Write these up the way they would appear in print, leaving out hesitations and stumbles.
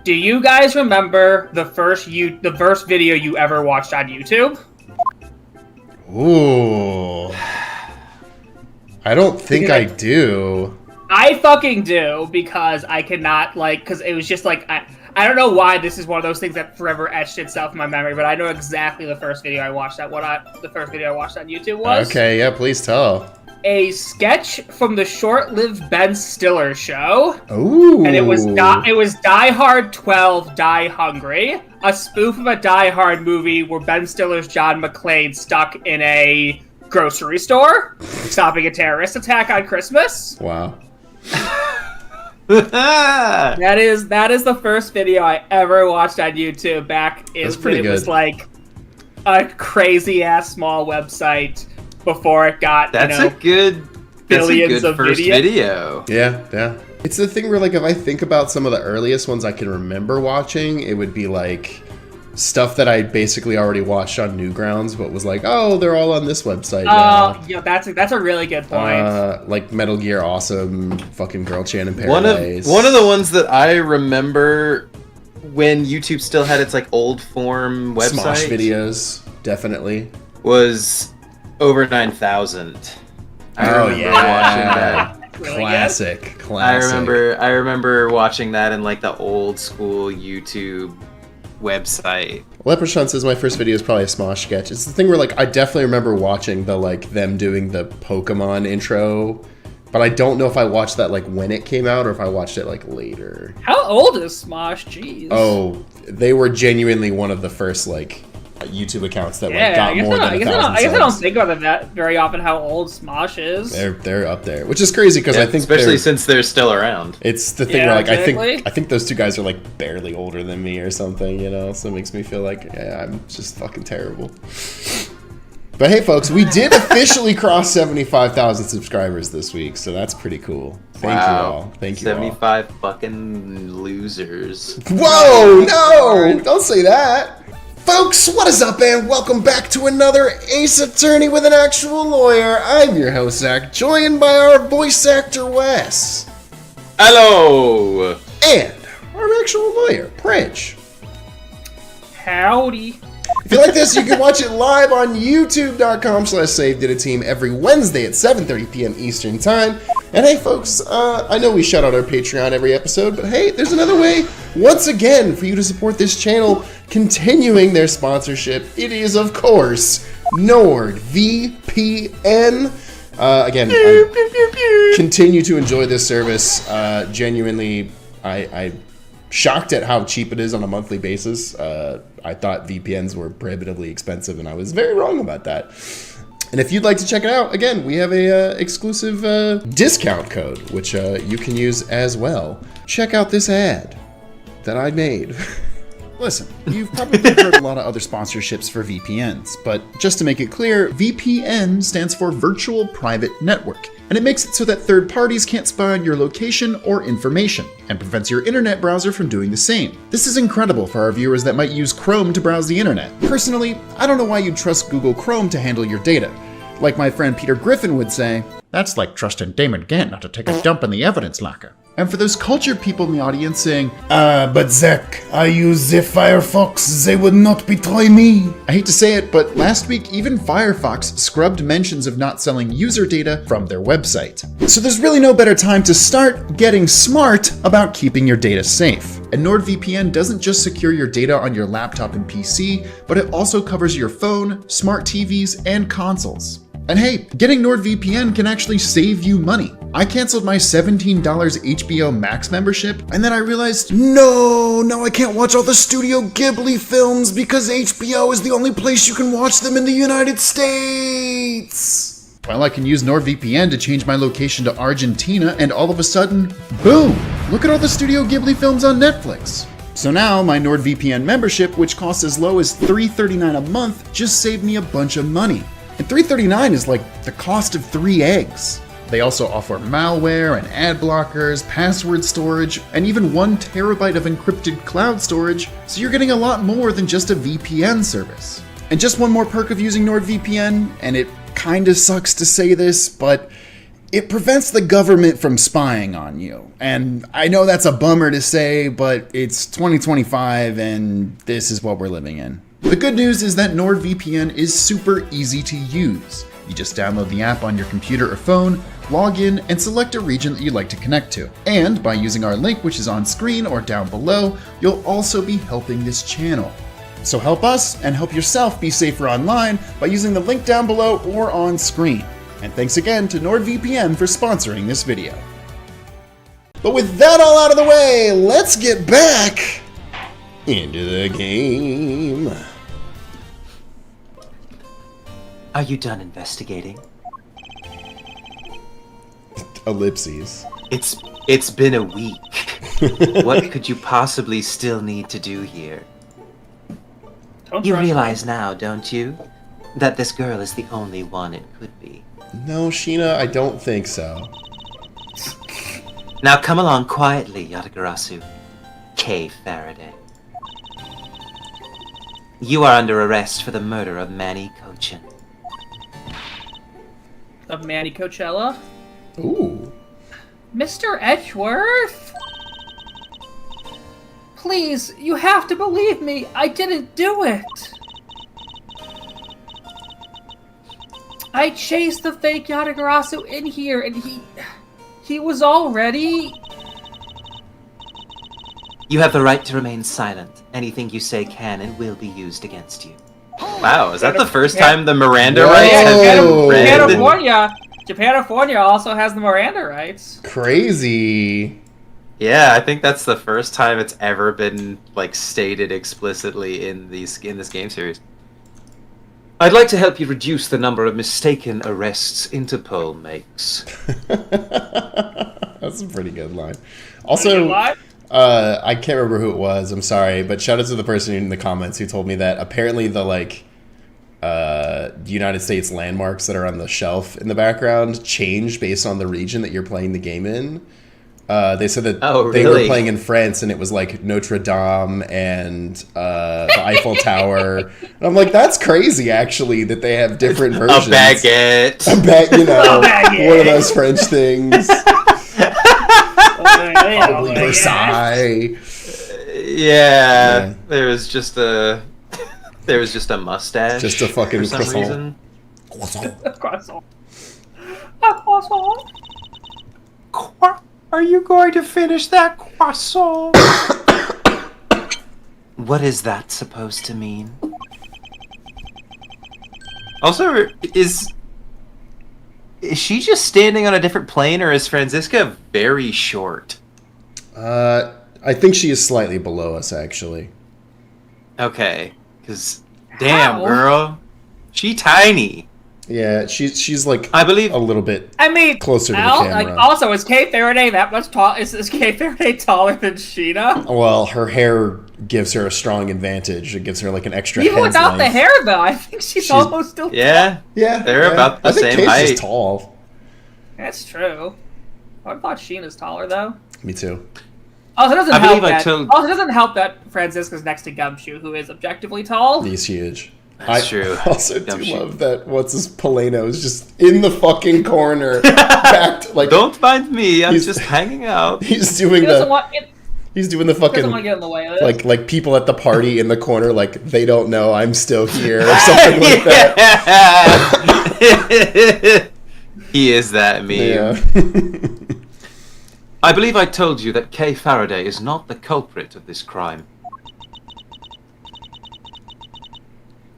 Do you guys remember the first video you ever watched on YouTube? Ooh. I don't think I do. I fucking do, because I cannot, because it was just I don't know why this is one of those things that forever etched itself in my memory, but I know exactly the first video I watched on YouTube was. Okay, yeah, please tell. A sketch from the short-lived Ben Stiller show. Ooh. And it was Die Hard 12, Die Hungry, a spoof of a Die Hard movie where Ben Stiller's John McClane stuck in a grocery store, stopping a terrorist attack on Christmas. Wow. That is the first video I ever watched on YouTube back in when it was like a crazy ass small website before it got billions of first video. Yeah. It's the thing where if I think about some of the earliest ones I can remember watching, it would be stuff that I basically already watched on Newgrounds, but was they're all on this website now. Yeah, that's a really good point. Like Metal Gear Awesome, fucking Girl Chan in Paradise. One of the ones that I remember when YouTube still had its old form website. Smosh videos, definitely. Was Over 9,000. I remember watching that. Really Classic. I remember watching that in the old school YouTube website. Leprechaun says my first video is probably a Smosh sketch. It's the thing where I definitely remember watching the them doing the Pokemon intro, but I don't know if I watched that when it came out or if I watched it later. How old is Smosh? Jeez. Oh, they were genuinely one of the first YouTube accounts that got more than 1,000 subs. I guess I don't think about that very often, how old Smosh is. They're up there, which is crazy because I think especially since they're still around. It's the thing where exactly. I think those two guys are barely older than me or something, so it makes me feel I'm just fucking terrible. But hey, folks, we did officially cross 75,000 subscribers this week, so that's pretty cool. Thank you all. Thank you 75 fucking losers. Whoa, no! Don't say that! Folks, what is up, and welcome back to another Ace Attorney with an Actual Lawyer. I'm your host, Zach, joined by our voice actor, Wes. Hello! And our actual lawyer, Prince. Howdy. If you like this, you can watch it live on youtube.com/SaveDataTeam every Wednesday at 7:30 p.m. Eastern Time. And hey, folks, I know we shout out our Patreon every episode, but hey, there's another way, once again, for you to support this channel continuing their sponsorship. It is, of course, NordVPN. Again, I continue to enjoy this service. Genuinely, I'm shocked at how cheap it is on a monthly basis. I thought VPNs were prohibitively expensive, and I was very wrong about that. And if you'd like to check it out, again, we have a exclusive discount code, which you can use as well. Check out this ad that I made. Listen, you've probably heard a lot of other sponsorships for VPNs, but just to make it clear, VPN stands for Virtual Private Network, and it makes it so that third parties can't spy on your location or information, and prevents your internet browser from doing the same. This is incredible for our viewers that might use Chrome to browse the internet. Personally, I don't know why you'd trust Google Chrome to handle your data. Like my friend Peter Griffin would say, that's like trusting Damon Gantt to take a dump in the evidence locker. And for those cultured people in the audience saying, but Zach, I use the Firefox, they would not betray me. I hate to say it, but last week even Firefox scrubbed mentions of not selling user data from their website. So there's really no better time to start getting smart about keeping your data safe. And NordVPN doesn't just secure your data on your laptop and PC, but it also covers your phone, smart TVs, and consoles. And hey, getting NordVPN can actually save you money. I canceled my $17 HBO Max membership, and then I realized, no, now I can't watch all the Studio Ghibli films because HBO is the only place you can watch them in the United States. Well, I can use NordVPN to change my location to Argentina, and all of a sudden, boom, look at all the Studio Ghibli films on Netflix. So now my NordVPN membership, which costs as low as $3.39 a month, just saved me a bunch of money. And $3.39 is like the cost of 3 eggs. They also offer malware and ad blockers, password storage, and even 1 terabyte of encrypted cloud storage, so you're getting a lot more than just a VPN service. And just one more perk of using NordVPN, and it kinda sucks to say this, but It prevents the government from spying on you. And I know that's a bummer to say, but it's 2025 and this is what we're living in. The good news is that NordVPN is super easy to use. You just download the app on your computer or phone, log in, and select a region that you'd like to connect to. And by using our link, which is on screen or down below, you'll also be helping this channel. So help us and help yourself be safer online by using the link down below or on screen. And thanks again to NordVPN for sponsoring this video. But with that all out of the way, let's get back into the game. Are you done investigating? Ellipses. It's been a week. What could you possibly still need to do here? You realize now, don't you, that this girl is the only one it could be? No, Shih-Na, I don't think so. Now come along quietly, Yatagarasu. K. Faraday. You are under arrest for the murder of Manny Cochin. Of Manny Coachella? Ooh. Mr. Edgeworth? Please, you have to believe me. I didn't do it. I chased the fake Yatagarasu in here, and he was already... You have the right to remain silent. Anything you say can and will be used against you. Wow, is that the first time the Miranda rights have been read? Japanifornia also has the Miranda rights. Crazy. Yeah, I think that's the first time it's ever been like stated explicitly in this game series. I'd like to help you reduce the number of mistaken arrests Interpol makes. That's a pretty good line. Also, I can't remember who it was. I'm sorry, but shout out to the person in the comments who told me that apparently the United States landmarks that are on the shelf in the background change based on the region that you're playing the game in. They said that they were playing in France and it was like Notre Dame and the Eiffel Tower. And I'm like, that's crazy actually that they have different versions. A baguette. One of those French things. Probably Versailles. Yeah, there was just a mustache. Just a fucking for some croissant. Croissant. A croissant. Are you going to finish that croissant? What is that supposed to mean? Also, is she just standing on a different plane, or is Franziska very short? I think she is slightly below us, actually. Okay, because damn, girl, she tiny. Yeah, she's like I believe a little bit. Closer to the camera. Like, also, is Kay Faraday that much tall? Is Kay Faraday taller than Shih-Na? Well, her hair gives her a strong advantage. It gives her like an extra. Even without the hair, though, I think she's almost still. Yeah, they're about the same height. I think Kay's tall. That's true. I thought Sheena's taller, though. Me too. Also, it doesn't help that Franziska's next to Gumshoe, who is objectively tall. He's huge. That's true. I also do love that Poleno is just in the fucking corner, backed like. Don't mind me. I'm just hanging out. He's doing he's doing the fucking. Doesn't want to get in the way of it. Like people at the party in the corner, like they don't know I'm still here or something like that. He is that meme. Yeah. I believe I told you that Kay Faraday is not the culprit of this crime.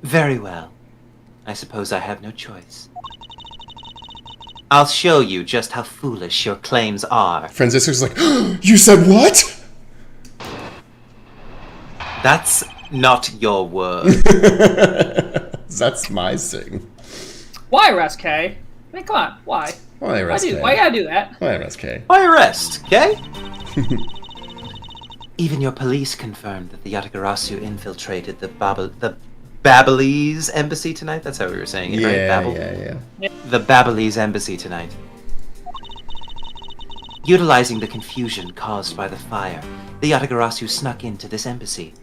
Very well. I suppose I have no choice. I'll show you just how foolish your claims are. Franziska's like, you said what? That's not your word. That's my sing. Why arrest Kay? I mean, come on, why? Why arrest Kay? Why you gotta do that? Why arrest Kay? Why arrest, Kay? Even your police confirmed that the Yatagarasu infiltrated the Babalese embassy tonight. That's how we were saying it, right? Yeah. The Babalese embassy tonight. Utilizing the confusion caused by the fire, the Yatagarasu snuck into this embassy.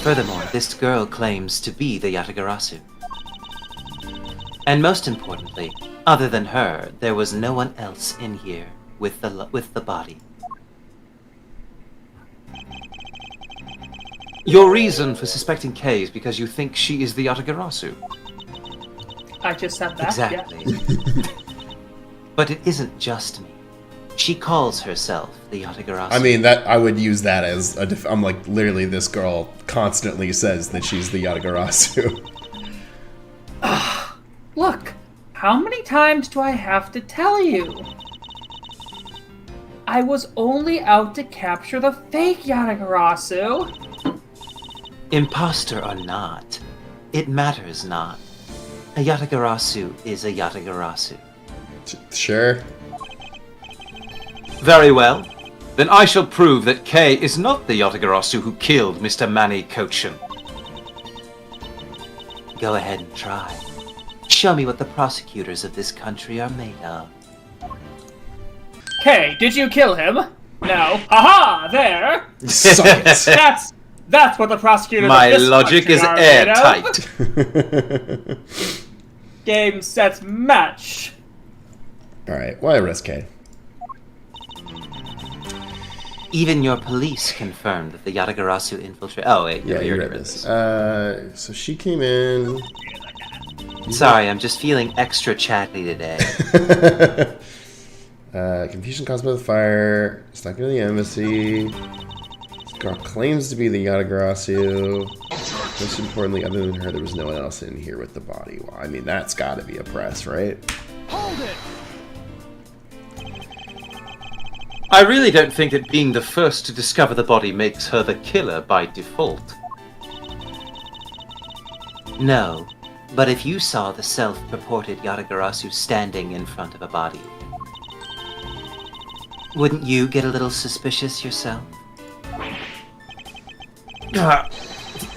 Furthermore, this girl claims to be the Yatagarasu. And most importantly, Other than her, there was no one else in here with the body. Your reason for suspecting Kay is because you think she is the Yatagarasu. I just said that. Exactly. Yeah. But it isn't just me. She calls herself the Yatagarasu. I mean, that I would use that as I'm like, literally, this girl constantly says that she's the Yatagarasu. Look, how many times do I have to tell you? I was only out to capture the fake Yatagarasu. Imposter or not, it matters not. A Yatagarasu is a Yatagarasu. Sure. Very well. Then I shall prove that Kay is not the Yatagarasu who killed Mr. Manny Kochin. Go ahead and try. Show me what the prosecutors of this country are made of. Kay, did you kill him? No. Haha! There! Suck it. That's what the prosecutors My of this logic country is are made of. airtight. Game, set, match. Alright, why arrest Kay? Even your police confirmed that the Yatagarasu infiltrated. Oh wait, Yeah, you you already read this. So she came in. Sorry, I'm just feeling extra chatty today. Confusion caused by the fire. Stuck in the embassy. This girl claims to be the Yatagarasu. Most importantly, other than her, there was no one else in here with the body. Well, I mean, that's got to be a press, right? Hold it! I really don't think that being the first to discover the body makes her the killer by default. No, but if you saw the self-purported Yatagarasu standing in front of a body, wouldn't you get a little suspicious yourself?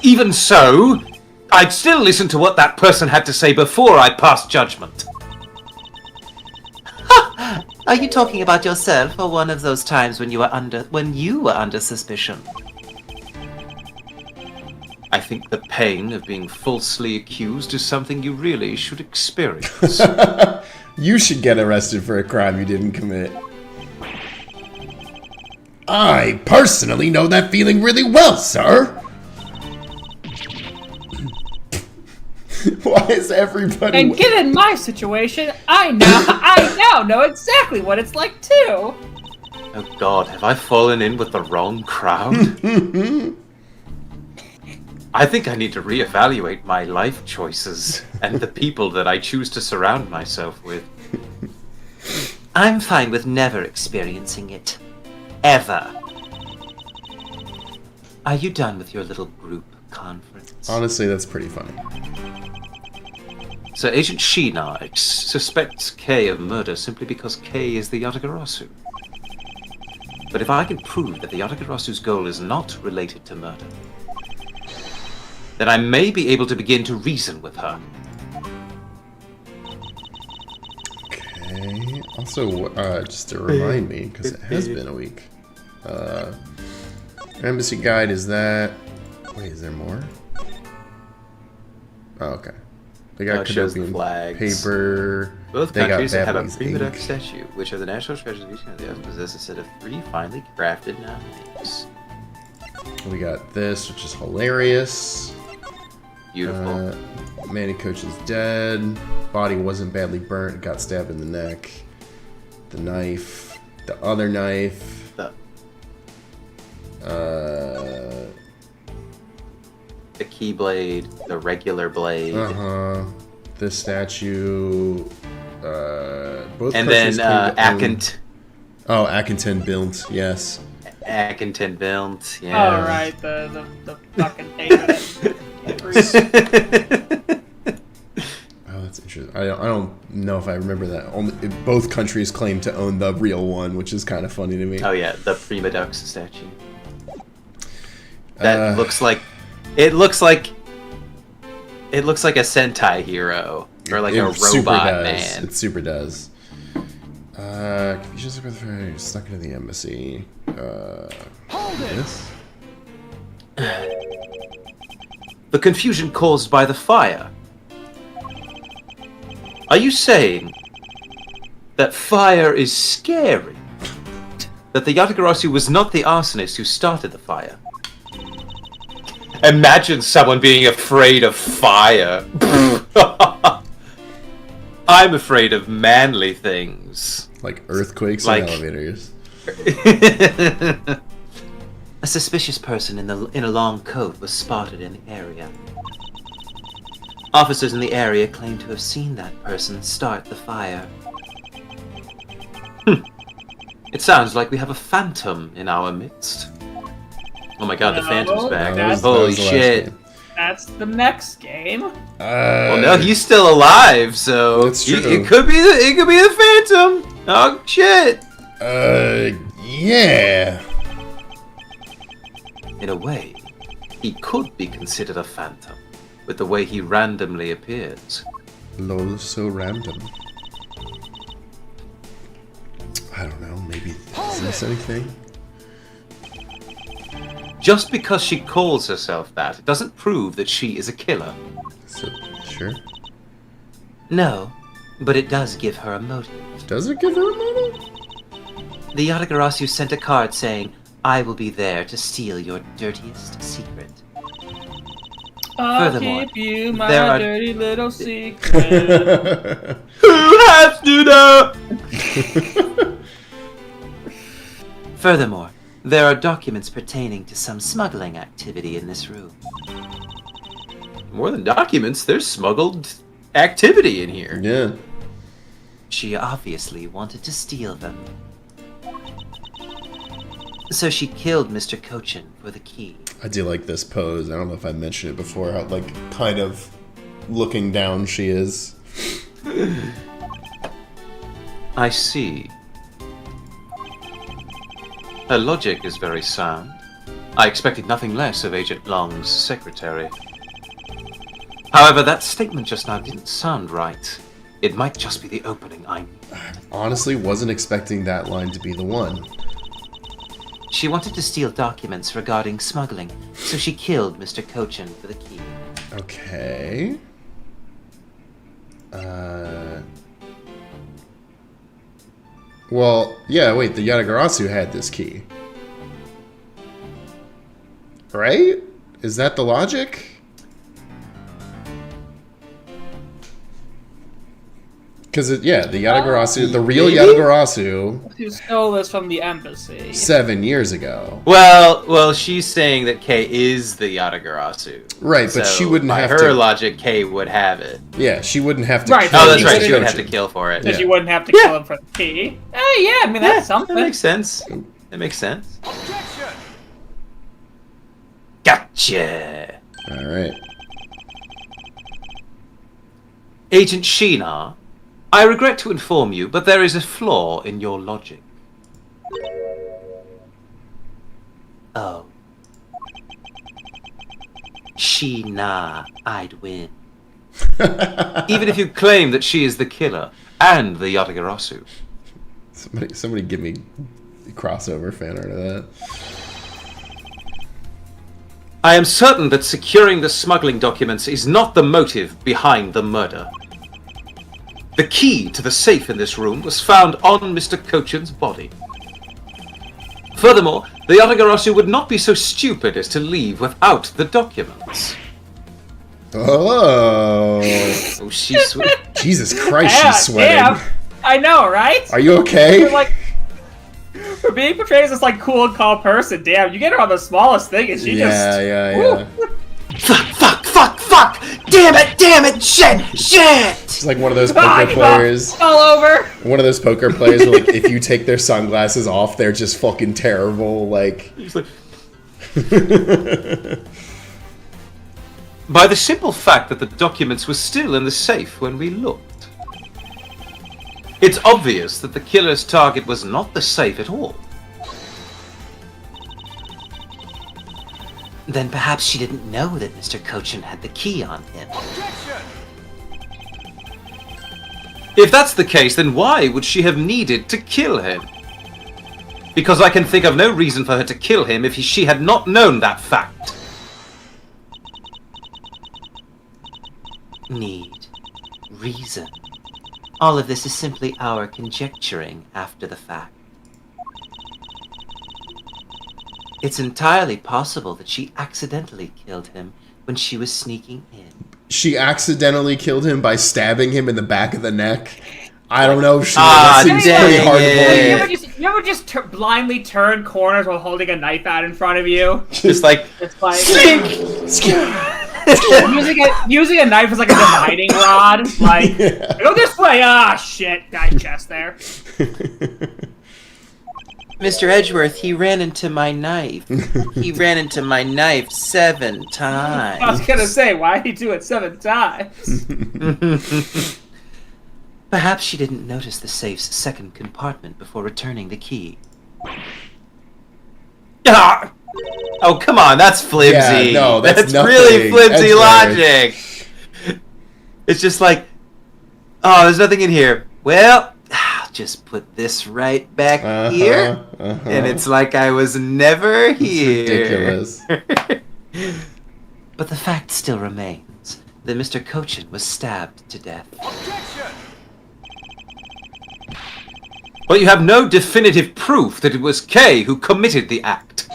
Even so, I'd still listen to what that person had to say before I passed judgment. Are you talking about yourself, or one of those times when you were under suspicion? I think the pain of being falsely accused is something you really should experience. You should get arrested for a crime you didn't commit. I personally know that feeling really well, sir. Why is everybody... And given my situation, I now know exactly what it's like too. Oh god, have I fallen in with the wrong crowd? I think I need to reevaluate my life choices and the people that I choose to surround myself with. I'm fine with never experiencing it. Ever. Are you done with your little group conference? Honestly, that's pretty funny. So Agent Shih-Na suspects Kay of murder simply because Kay is the Yatagarasu. But if I can prove that the Yatagarasu's goal is not related to murder, then I may be able to begin to reason with her. Okay. Also, just to remind me, because it has been a week. Embassy guide is that... Wait, is there more? Oh, okay. They got Cadopian paper. Both they countries got have a Babbly's prima ink. statue, which are the national treasures of each country. They also possess a set of 3 finely crafted knives. We got this, which is hilarious. Beautiful. Manny Coach is dead. Body wasn't badly burnt. Got stabbed in the neck. The knife. The other knife. The keyblade, the regular blade. This statue. Both And then countries claim to own- Akent. Oh, Akington built. Yes. Akington built, yeah. All right, the fucking name of it. Oh, that's interesting. I don't know if I remember that. Both countries claim to own the real one, which is kind of funny to me. Oh yeah, the Prima Dux statue. That looks like it looks like a Sentai hero or like a super robot does. man. It super does. Confucius with her stuck into the embassy. Hold it! This? The confusion caused by the fire. Are you saying that fire is scary. That the Yatagarasu was not the arsonist who started the fire. Imagine someone being afraid of fire. I'm afraid of manly things. Like earthquakes Like- and elevators. A suspicious person in a long coat was spotted in the area. Officers in the area claim to have seen that person start the fire. It sounds like we have a phantom in our midst. Oh my god, the No, phantom's back. that's- Holy that was the last shit. game. That's the next game. Well, no, he's still alive, so That's true. It could be the phantom. Oh shit. Yeah. In a way, he could be considered a phantom, with the way he randomly appears. Lol, so random. I don't know, maybe is this anything? Just because she calls herself that, it doesn't prove that she is a killer. So, sure. No, but it does give her a motive. Does it give her a motive? The Yatagarasu sent a card saying, "I will be there to steal your dirtiest secret." I'll Furthermore, keep you my there are- dirty little secret. Who has to know? Furthermore, there are documents pertaining to some smuggling activity in this room. More than documents, there's smuggled activity in here. Yeah. She obviously wanted to steal them. So she killed Mr. Cochin for the key. I do like this pose. I don't know if I mentioned it before, how, like, kind of looking down she is. I see. Her logic is very sound. I expected nothing less of Agent Long's secretary. However, that statement just now didn't sound right. It might just be the opening I need. Honestly, wasn't expecting that line to be the one. She wanted to steal documents regarding smuggling, so she killed Mr. Cochin for the key. Okay. Well, yeah, wait, the Yatagarasu had this key. Right? Is that the logic? Because, yeah, the Yatagarasu, the real maybe? Yatagarasu, Who stole this from the embassy? 7 years ago. Well, she's saying that Kay is the Yatagarasu. Right, but So, she wouldn't by have her to. logic, Kay would have it. Yeah, she wouldn't have to. Right, kill Oh, that's She right. wouldn't She would have to Cochin. kill for it. Because Yeah. you wouldn't have to Yeah. kill him for the key. Yeah, I mean, that's something. That makes sense. That makes sense. Objection! Gotcha. All right. Agent Shih-Na, I regret to inform you, but there is a flaw in your logic. Oh. Shih-Na, I'd win. Even if you claim that she is the killer and the Yatagarasu. Somebody give me crossover fan art of that. I am certain that securing the smuggling documents is not the motive behind the murder. The key to the safe in this room was found on Mr. Cochin's body. Furthermore, the Yatagarasu would not be so stupid as to leave without the documents. Oh, Oh, she's sweet. Jesus Christ, Yeah, she's sweating. damn. I know, right? Are you okay? For, like, for being portrayed as this like cool and calm person, damn, you get her on the smallest thing, and she just Yeah. Fuck! Damn it! Shit! It's like one of those poker players. all over. One of those poker players where, like, if you take their sunglasses off, they're just fucking terrible. Like, He's like, by the simple fact that the documents were still in the safe when we looked. It's obvious that the killer's target was not the safe at all. Then perhaps she didn't know that Mr. Cochin had the key on him. Objection! If that's the case, then why would she have needed to kill him? Because I can think of no reason for her to kill him if she had not known that fact. Need. Reason. All of this is simply our conjecturing after the fact. It's entirely possible that she accidentally killed him when she was sneaking in. She accidentally killed him by stabbing him in the back of the neck. I don't know. That seems pretty dang hard it. to believe. You ever just blindly turn corners while holding a knife out in front of you? Just like, It's like using a knife as like a dividing rod. Like, go this way. Ah, shit. Guy's chest there. Mr. Edgeworth, he ran into my knife. He ran into my knife 7 times. I was gonna say, why did he do it 7 times? Perhaps she didn't notice the safe's second compartment before returning the key. Ah! Oh, come on, that's flimsy. Yeah, no, that's really nothing. flimsy Edgeworth. logic. It's just like, oh, there's nothing in here. Well, I'll just put this right back here. And it's like I was never here. Ridiculous. But the fact still remains that Mr. Cochin was stabbed to death. Objection! But you have no definitive proof that it was Kay who committed the act.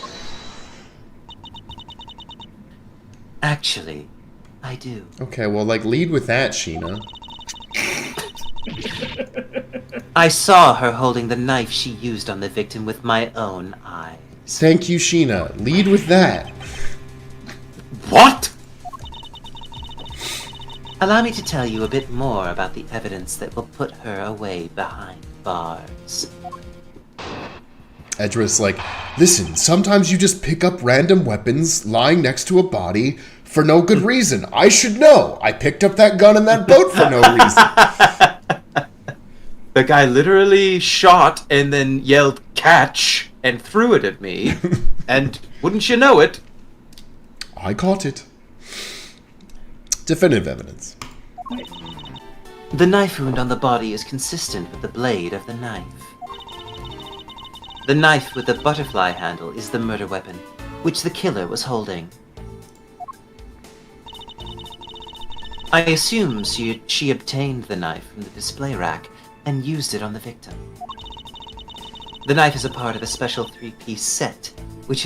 Actually, I do. Okay, well, like, lead with that, Shih-Na. I saw her holding the knife she used on the victim with my own eyes. Thank you, Shih-Na. Lead with that. What? Allow me to tell you a bit more about the evidence that will put her away behind bars. Edgeworth's like, listen, sometimes you just pick up random weapons lying next to a body for no good reason. I should know. I picked up that gun in that boat for no reason. The guy literally shot and then yelled catch and threw it at me. And wouldn't you know it? I caught it. Definitive evidence. The knife wound on the body is consistent with the blade of the knife. The knife with the butterfly handle is the murder weapon, which the killer was holding. I assume she obtained the knife from the display rack and used it on the victim. The knife is a part of a special 3-piece set, which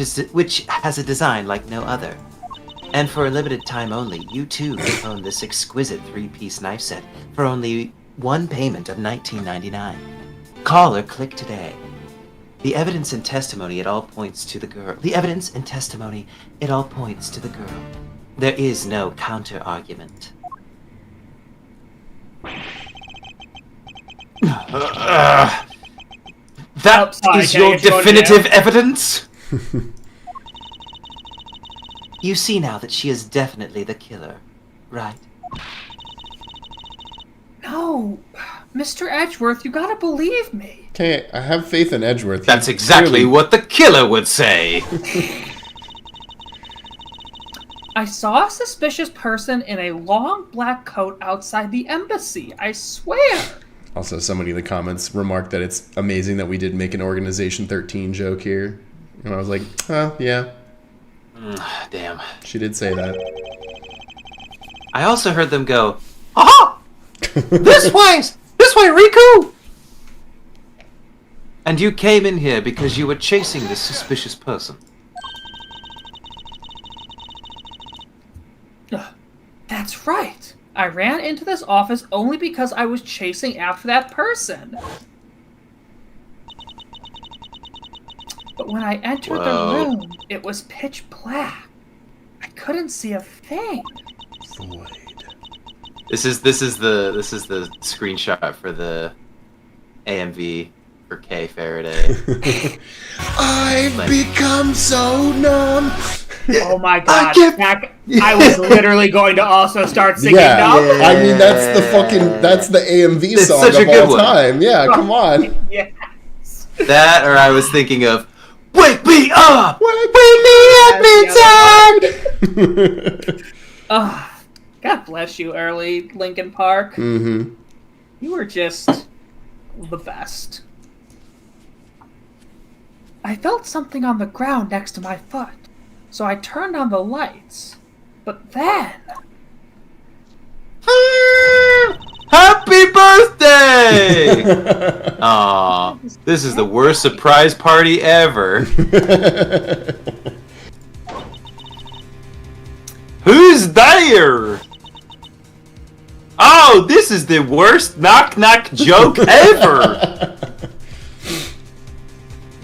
has a design like no other. And for a limited time only, you too can own this exquisite 3-piece knife set for only one payment of $19.99. Call or click today. The evidence and testimony it all points to the girl. There is no counter-argument. That sorry, is can I your get you on definitive here? evidence? You see now that she is definitely the killer, right? No, Mr. Edgeworth, you gotta believe me. Okay, I have faith in Edgeworth. That's He exactly clearly- what the killer would say. I saw a suspicious person in a long black coat outside the embassy, I swear. Also, somebody in the comments remarked that it's amazing that we did make an Organization 13 joke here. And I was like, oh, yeah, Damn. she did say that. I also heard them go, aha! This way, Riku! And you came in here because you were chasing this suspicious person. That's right. I ran into this office only because I was chasing after that person. But when I entered the room, it was pitch black. I couldn't see a thing. Void. This is the screenshot for the AMV for K Faraday. I've become so numb. Oh my god, Mac, I was literally going to also start singing Yeah, now. I mean that's the AMV It's song such a of good all one. time. Yeah, come on. Yes. That, or I was thinking of, wake me up! Wake me up, God bless you, early Linkin Park. Mm-hmm. You were just the best. I felt something on the ground next to my foot, so I turned on the lights. But then... Help Happy birthday! Aw, this is the worst surprise party ever. Who's there? Oh, this is the worst knock-knock joke ever!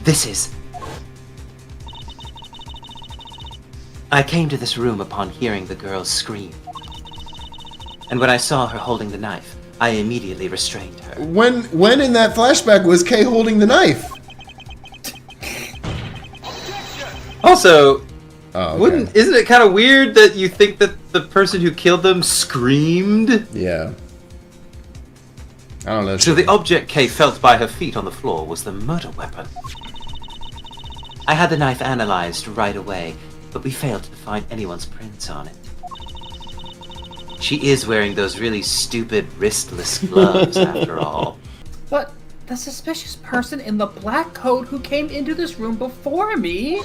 This is... I came to this room upon hearing the girl's scream. And when I saw her holding the knife, I immediately restrained her. When in that flashback was Kay holding the knife? Also, Oh, okay. isn't it kind of weird that you think that the person who killed them screamed? Yeah. I don't know. So the object Kay felt by her feet on the floor was the murder weapon. I had the knife analyzed right away, but we failed to find anyone's prints on it. She is wearing those really stupid wristless gloves, after all. But the suspicious person in the black coat who came into this room before me...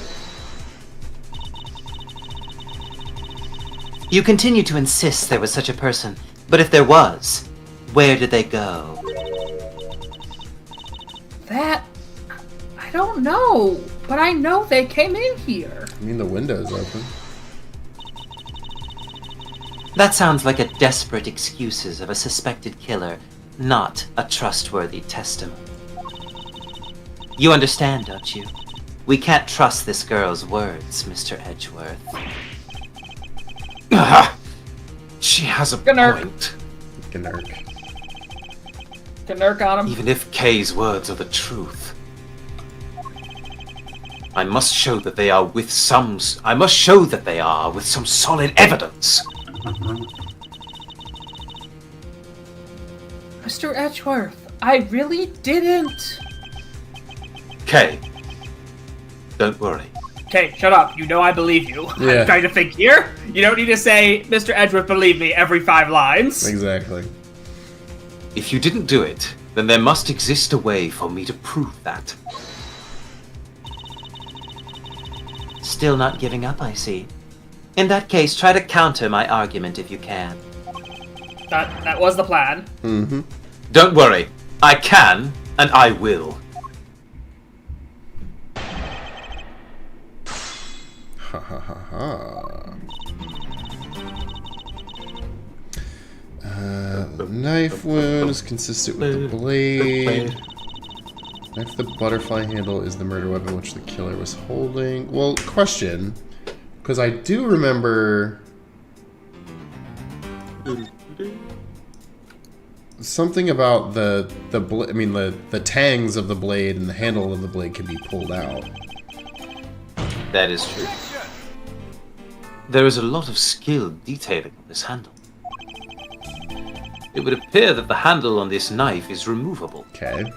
You continue to insist there was such a person, but if there was, where did they go? That... I don't know, but I know they came in here. I mean, the window's open. That sounds like a desperate excuses of a suspected killer, not a trustworthy testimony. You understand, don't you? We can't trust this girl's words, Mr. Edgeworth. She has a Gnark. point. Gnark. Gnark on him. Even if Kay's words are the truth, I must show that they are with some solid evidence. Mr. Edgeworth, I really didn't. Kay, don't worry. Okay, shut up. You know I believe you. Yeah. I'm trying to think here. You don't need to say, Mr. Edgeworth, believe me, every 5 lines. Exactly. If you didn't do it, then there must exist a way for me to prove that. Still not giving up, I see. In that case, try to counter my argument if you can. That was the plan. Mm-hmm. Don't worry. I can, and I will. Ha ha ha ha. The knife wound is consistent with the blade. Knife the butterfly handle is the murder weapon which the killer was holding. Well, question. Because I do remember something about the tangs of the blade and the handle of the blade can be pulled out. That is true. There is a lot of skilled detailing on this handle. It would appear that the handle on this knife is removable. Okay.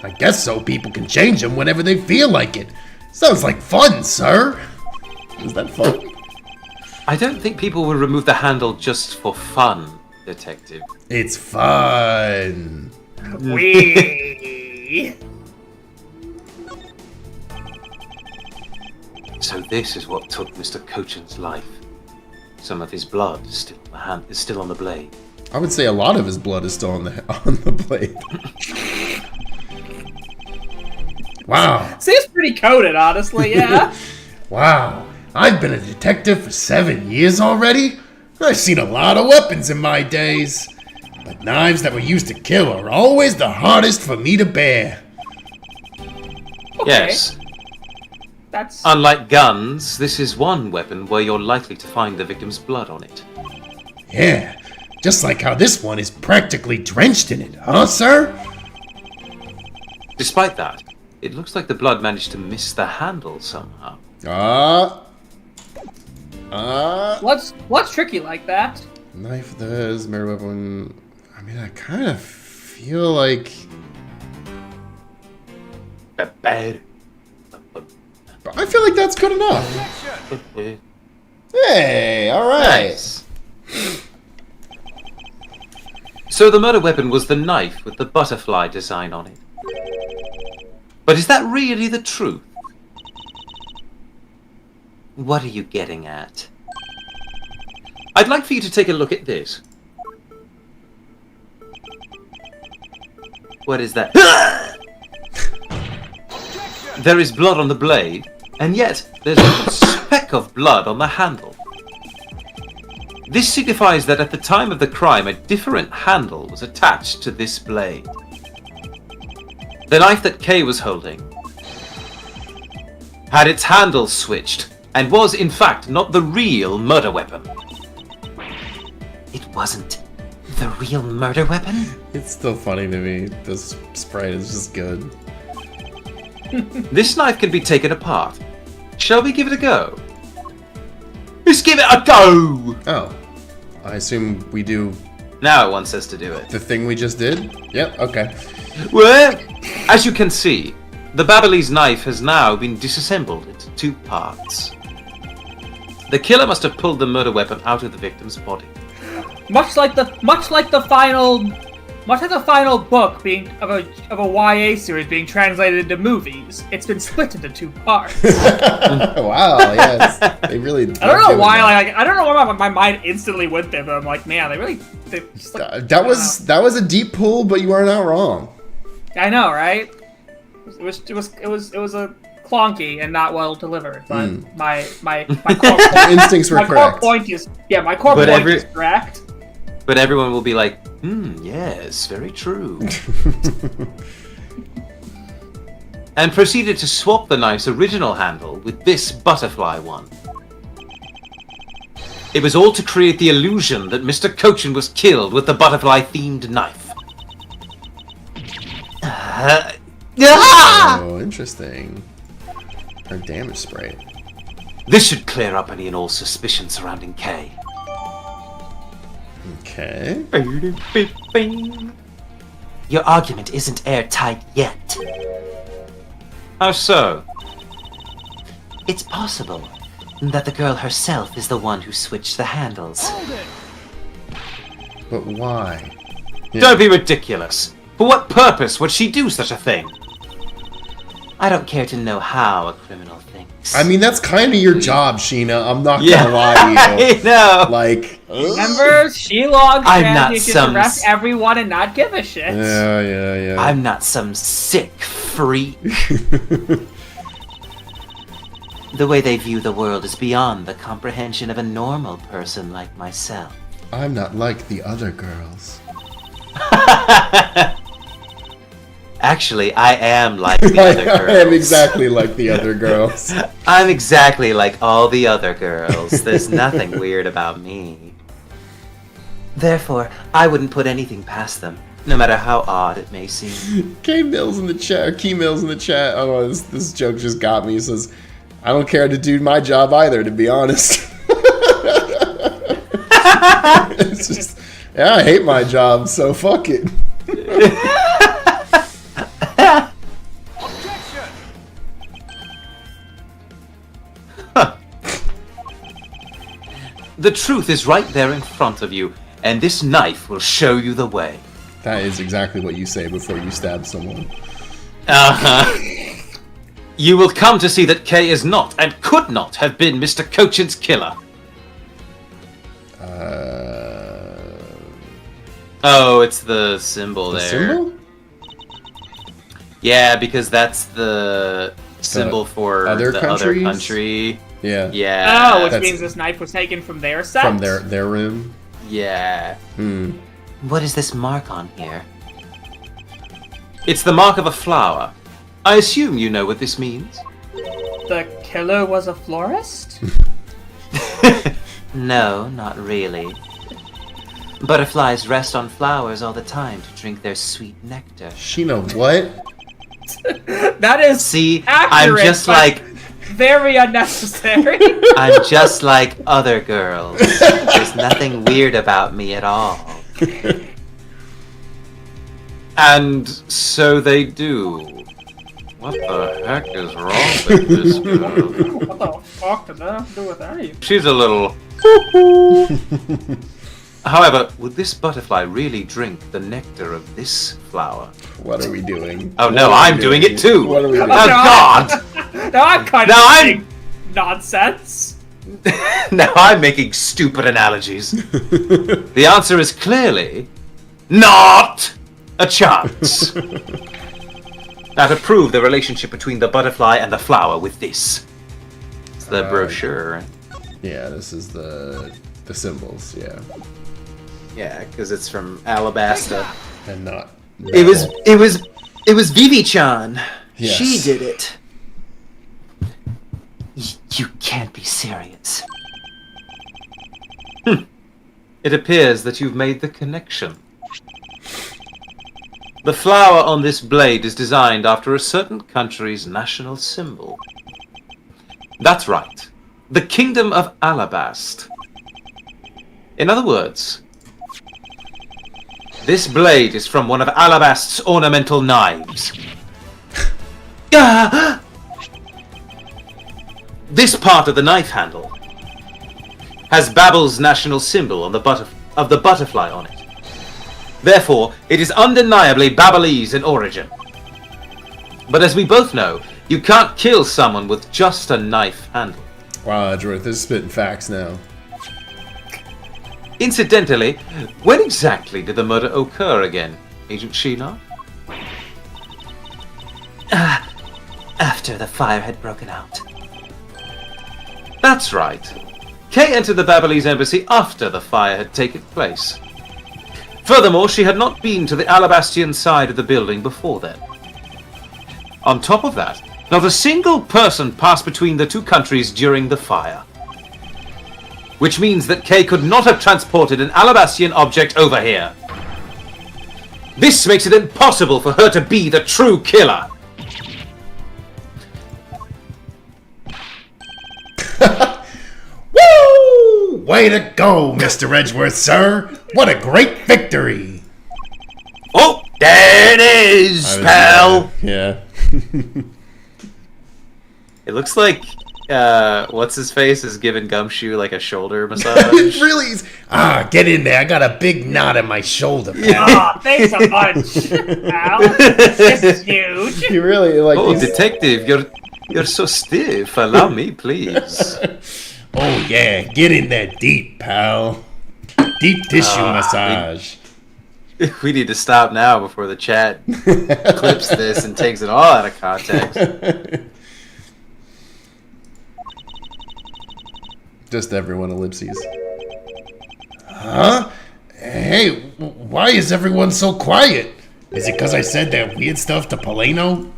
I guess so. People can change them whenever they feel like it. Sounds like fun, sir. Is that fun? I don't think people will remove the handle just for fun, Detective. It's fun. Wee. So this is what took Mr. Cochin's life. Some of his blood is still on the blade. I would say a lot of his blood is still on the blade. Wow. Seems pretty coded, honestly, yeah. Wow. I've been a detective for 7 years already. I've seen a lot of weapons in my days. But knives that were used to kill are always the hardest for me to bear. Okay. Yes. That's... Unlike guns, this is one weapon where you're likely to find the victim's blood on it. Yeah. Just like how this one is practically drenched in it, huh, sir? Despite that, it looks like the blood managed to miss the handle somehow. What's tricky like that? Knife does, murder weapon. I mean, I kind of feel like. Bad. I feel like that's good enough. Hey, all right. Nice. So the murder weapon was the knife with the butterfly design on it. But is that really the truth? What are you getting at? I'd like for you to take a look at this. What is that? There is blood on the blade, and yet there's a speck of blood on the handle. This signifies that at the time of the crime, a different handle was attached to this blade. The knife that Kay was holding had its handle switched, and was in fact not the real murder weapon. It wasn't the real murder weapon? It's still funny to me. This sprite is just good. This knife can be taken apart. Shall we give it a go? Let's give it a go! Oh. I assume we do Now it wants us to do it. the thing we just did? Yep, okay. Well, as you can see, the Babyliss knife has now been disassembled into 2 parts. The killer must have pulled the murder weapon out of the victim's body. Much like the final book being of a YA series being translated into movies, it's been split into 2 parts. Wow, yes. They really I don't know why. I don't know why my mind instantly went there, but I'm like, man, they just like, that was a deep pull, but you are not wrong. I know, right? It was a clunky and not well delivered, but my core Instincts were my correct. core point is is correct. But everyone will be like, yes, very true. And proceeded to swap the knife's original handle with this butterfly one. It was all to create the illusion that Mr. Cochin was killed with the butterfly-themed knife. Oh, interesting. Her damage sprite. This should clear up any and all suspicion surrounding Kay. Okay. Your argument isn't airtight yet. How so? It's possible that the girl herself is the one who switched the handles. Hold it! But why? Yeah. Don't be ridiculous. For what purpose would she do such a thing? I don't care to know how a criminal thinks. I mean, that's kind of your job, Shih-Na. I'm not gonna lie to you. I know. Like, Remember, she logged I'm not you just some arrest everyone and not give a shit. yeah. I'm not some sick freak. The way they view the world is beyond the comprehension of a normal person like myself. I'm not like the other girls. Actually, I am like the other girls. I am exactly like the other girls. I'm exactly like all the other girls. There's nothing weird about me. Therefore, I wouldn't put anything past them, no matter how odd it may seem. Key Mills in the chat. Oh, this joke just got me. He says, I don't care to do my job either, to be honest. It's just, yeah, I hate my job, so fuck it. Objection! The truth is right there in front of you, and this knife will show you the way. That is exactly what you say before you stab someone. Uh-huh. You will come to see that Kay is not, and could not, have been Mr. Cochin's killer. Oh, it's the symbol The there. symbol? Yeah, because that's the symbol for other the countries? other country. Yeah. Yeah. Oh, which That's- means this knife was taken from their set? From their room. Yeah. Hmm. What is this mark on here? It's the mark of a flower. I assume you know what this means? The killer was a florist? No, not really. Butterflies rest on flowers all the time to drink their sweet nectar. Shih-Na, what? That is See, accurate, I'm just but like very unnecessary. I'm just like other girls. There's nothing weird about me at all. And so they do. What the heck is wrong with this girl? What the fuck does that have to do with anything? She's a little. However, would this butterfly really drink the nectar of this flower? What are we doing? Oh no, What are we I'm doing it too! What are we Oh doing? god! Now I'm kind Now of I'm- saying nonsense. Now I'm making stupid analogies. The answer is clearly not a chance. Now to prove the relationship between the butterfly and the flower with this. It's the brochure. Yeah, this is the symbols. Yeah, Yeah, because it's from Alabasta. and not. It was Vivi-chan. Yes. She did it. You can't be serious. It appears that you've made the connection. The flower on this blade is designed after a certain country's national symbol. That's right. The Kingdom of Alabast. In other words, this blade is from one of Alabast's ornamental knives. This part of the knife handle has Babel's national symbol on the butterfly on it. Therefore, it is undeniably Babelese in origin. But as we both know, you can't kill someone with just a knife handle. Wow, Edgeworth is spitting facts now. Incidentally, when exactly did the murder occur again, Agent Shih-Na? After the fire had broken out. That's right. Kay entered the Babelese embassy after the fire had taken place. Furthermore, she had not been to the Alabastian side of the building before then. On top of that, not a single person passed between the two countries during the fire. Which means that Kay could not have transported an Alabastian object over here. This makes it impossible for her to be the true killer. Woo! Way to go, Mr. Edgeworth, sir! What a great victory! Oh, there it is, pal! Yeah. It looks like, what's his face is giving Gumshoe like a shoulder massage. It really is. Get in there. I got a big knot in my shoulder, pal. Aw, thanks a bunch, pal. This is huge. You really like. Oh, these- detective, you're so stiff. Allow me, please. Oh, yeah. Get in there deep, pal. Deep tissue massage. We need to stop now before the chat clips this and takes it all out of context. Just everyone ellipses. Huh? Hey, why is everyone so quiet? Is it because I said that weird stuff to Polino?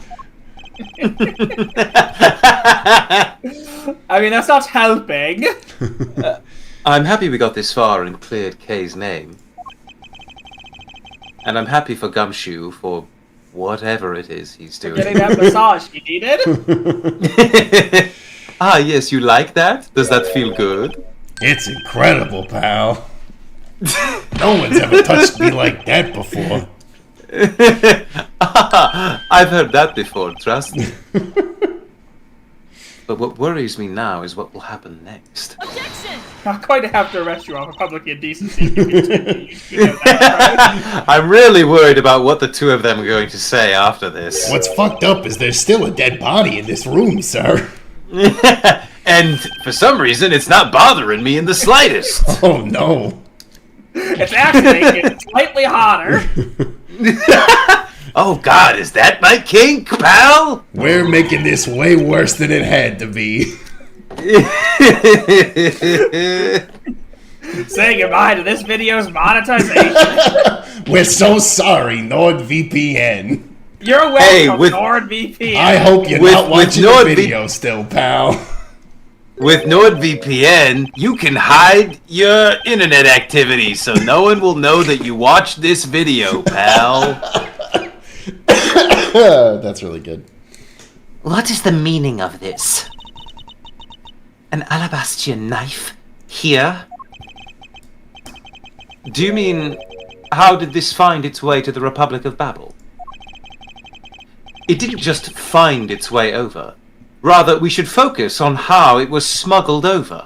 I mean, that's not helping. I'm happy we got this far and cleared Kay's name. And I'm happy for Gumshoe for whatever it is he's doing. Getting that massage you needed. Ah, yes, you like that? Does that feel good? It's incredible, pal. No one's ever touched me like that before. I've heard that before, trust me. But what worries me now is what will happen next. Not going to have to arrest you on public indecency. You know that, right? I'm really worried about what the two of them are going to say after this. What's fucked up is there's still a dead body in this room, sir. And for some reason, it's not bothering me in the slightest. Oh, no. It's actually getting slightly hotter. Oh God, is that my kink, pal? We're making this way worse than it had to be. Saying goodbye to this video's monetization. We're so sorry, NordVPN. You're welcome, Hey, with- NordVPN. I hope you're With- not with watching the NordV- video still, pal. With NordVPN, you can hide your internet activity so no one will know that you watched this video, pal. That's really good. What is the meaning of this? An Alabastian knife? Here? Do you mean, how did this find its way to the Republic of Babel? It didn't just find its way over. Rather, we should focus on how it was smuggled over.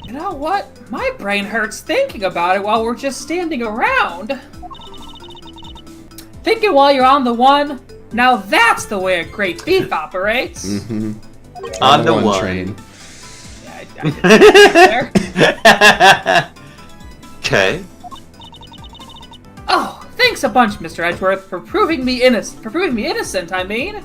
You know what? My brain hurts thinking about it while we're just standing around. Thinking while you're on the one? Now that's the way a great beef operates. Mm-hmm. On the one. train. Yeah, I did that there. Okay. Thanks a bunch, Mr. Edgeworth, for proving me innocent, I mean.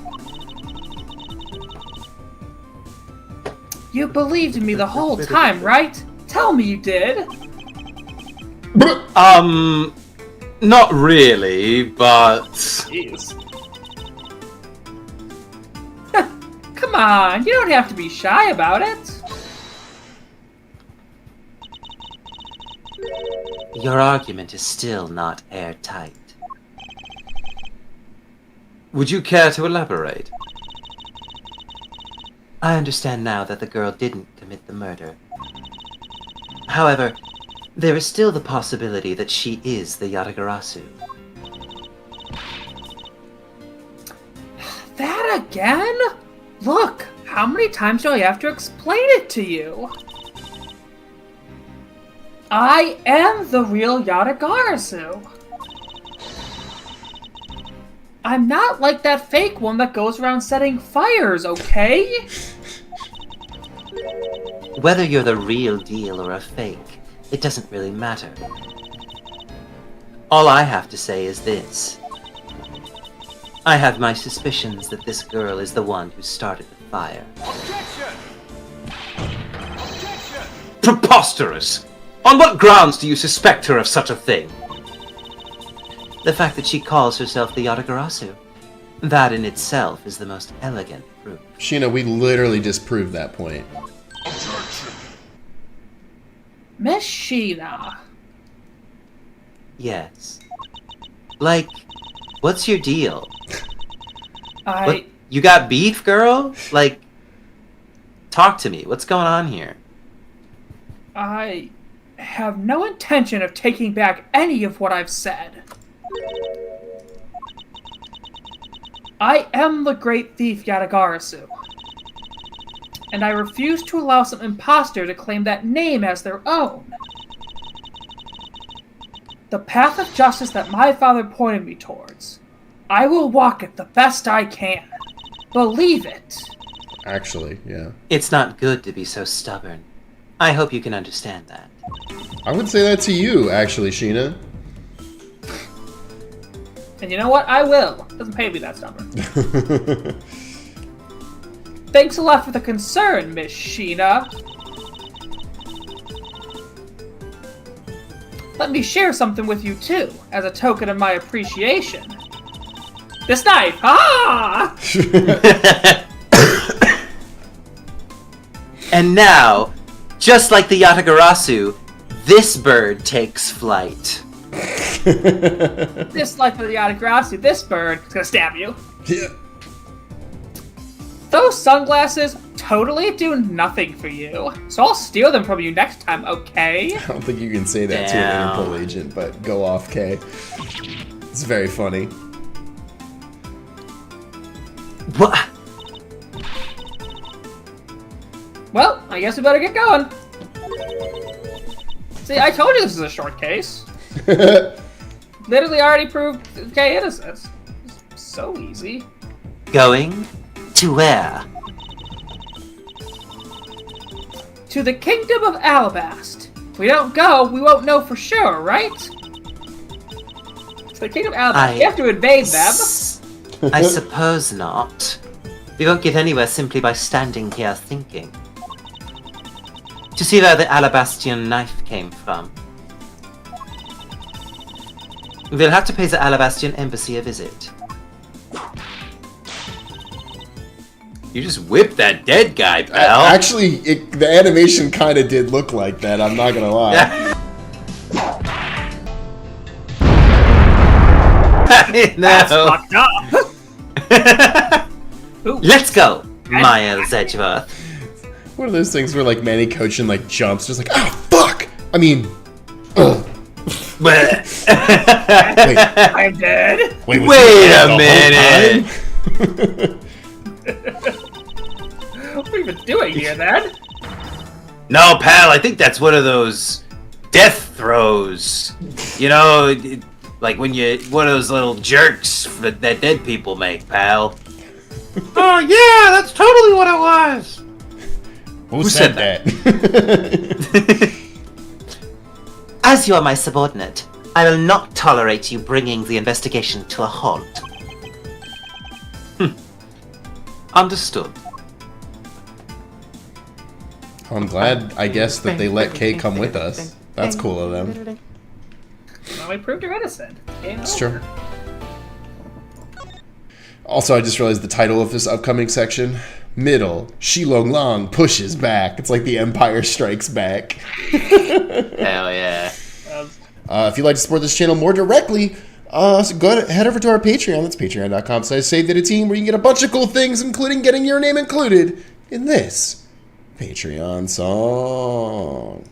You believed in me the whole time, right? Tell me you did. Not really, but... Jeez. Come on, you don't have to be shy about it. Your argument is still not airtight. Would you care to elaborate? I understand now that the girl didn't commit the murder. However, there is still the possibility that she is the Yatagarasu. That again? Look, how many times do I have to explain it to you? I am the real Yatagarasu. I'm not like that fake one that goes around setting fires, okay? Whether you're the real deal or a fake, it doesn't really matter. All I have to say is this. I have my suspicions that this girl is the one who started the fire. Objection! Objection! Preposterous! On what grounds do you suspect her of such a thing? The fact that she calls herself the Yatagarasu. That in itself is the most elegant proof. Shih-Na, we literally just proved that point. Miss Shih-Na. Yes. Like, what's your deal? What, you got beef, girl? Like, talk to me. What's going on here? I have no intention of taking back any of what I've said. I am the great thief Yatagarasu, and I refuse to allow some imposter to claim that name as their own. The path of justice that my father pointed me towards, I will walk it the best I can. Believe it. Actually, yeah. It's not good to be so stubborn. I hope you can understand that. I would say that to you, actually, Shih-Na. And you know what? I will. Doesn't pay me that stubborn. Thanks a lot for the concern, Miss Shih-Na. Let me share something with you, too, as a token of my appreciation. This knife! Ah! And now, just like the Yatagarasu, this bird takes flight. Just like the Yatagarasu, this bird is gonna stab you. Yeah. Those sunglasses totally do nothing for you, so I'll steal them from you next time, okay? I don't think you can say that to an Interpol agent, but go off, Kay. It's very funny. What? Well, I guess we better get going. See, I told you this is a short case. Literally already proved Kay innocence. It's so easy. Going? To where? To the Kingdom of Alabast. If we don't go, we won't know for sure, right? To the Kingdom of Alabast. We have to invade them. I suppose not. We won't get anywhere simply by standing here thinking. To see where the Alabastian knife came from. We'll have to pay the Alabastian embassy a visit. You just whipped that dead guy, pal. Actually, the animation kind of did look like that, I'm not gonna lie. That's fucked up. Let's go, Miles Edgeworth. One of those things where, like, Manny coaching, like, jumps, just like, oh, fuck! I mean, ugh. Wait I'm dead. Wait a minute! What are we even doing here, then? No, pal, I think that's one of those death throws. You know, like when one of those little jerks that dead people make, pal. Oh, yeah, that's totally what it was. Who said that? As you are my subordinate, I will not tolerate you bringing the investigation to a halt. Understood. I'm glad, I guess, that they let Kay come with us. That's cool of them. Well, we proved you're innocent. It's true. Also, I just realized the title of this upcoming section. Middle, Shilong Long pushes back. It's like the Empire Strikes Back. Hell yeah. If you'd like to support this channel more directly, so go ahead, head over to our Patreon. That's patreon.com/SaveDataTeam, where you can get a bunch of cool things, including getting your name included in this Patreon song.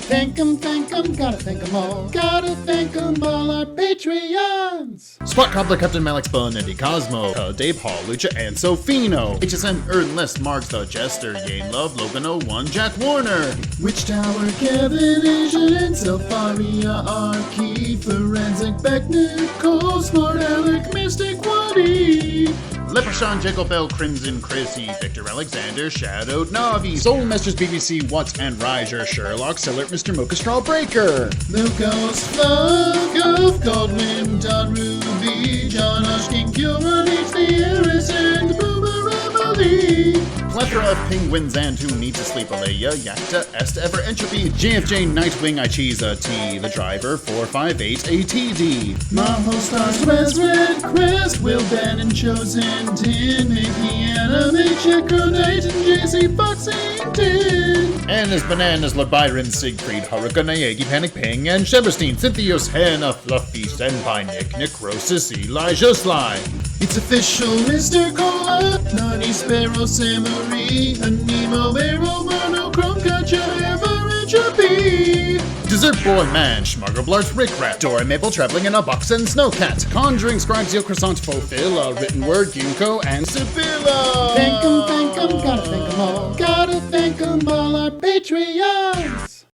Thank 'em, gotta thank 'em all. Gotta thank 'em all, our Patreons. Spot Cobbler, Captain Malik, Spelunity, Cosmo, Dave Hall, Lucha, and Sofino. HSM, Ernlist, Marks, The Jester, Yane Love, Logan 01, Jack Warner. Witch Tower, Kevin, Asian, and Selfaria, Arky, Forensic, Beck, Nicole, Smart Alec, Mystic, Woody. Leprechaun, Jekyll Bell, Crimson, Chrissy, Victor Alexander, Shadowed Navi, Soul Masters, BBC, Watts, and Riser, Sherlock, Sellert, Mr. Mocha, Strawbreaker, Lucas, Flug, of Goldwyn, Don Ruby, John Oshkin, Kilrun, H. the Heiress, and Boomer Emily. Plethora of penguins and who need to sleep, Alea, Yakta, Est, Ever Entropy, JFJ, Nightwing, Ichiza, T, The Driver, 458, ATD. Maho Stars, Red Quest, Will Ben and Chosen, Tin, Mickey, Anime, Checker, Knight, and JC, Foxington. Anna's Bananas, Lord Byron, Siegfried, Haruka, Naegi, Panic Ping, and Shebastine, Cynthios, Hannah, Fluffy, Senpai, Nick, Necrosis, Elijah Sly. It's official, Mr. Cola, Nani, Sparrow, Samurai, Anemo, Arrow, Monochrome, Gotcha, Ever Entropy. Dessert Boy Man, Schmuggleblarts, Rick Rat, Dora Maple traveling in a box and Snowcat, Conjuring Scribes, Yo Croissant, Fulfill, A Written Word, Ginkgo, and Sibylla. Thank 'em, gotta thank 'em all. Gotta thank 'em all, our Patreons.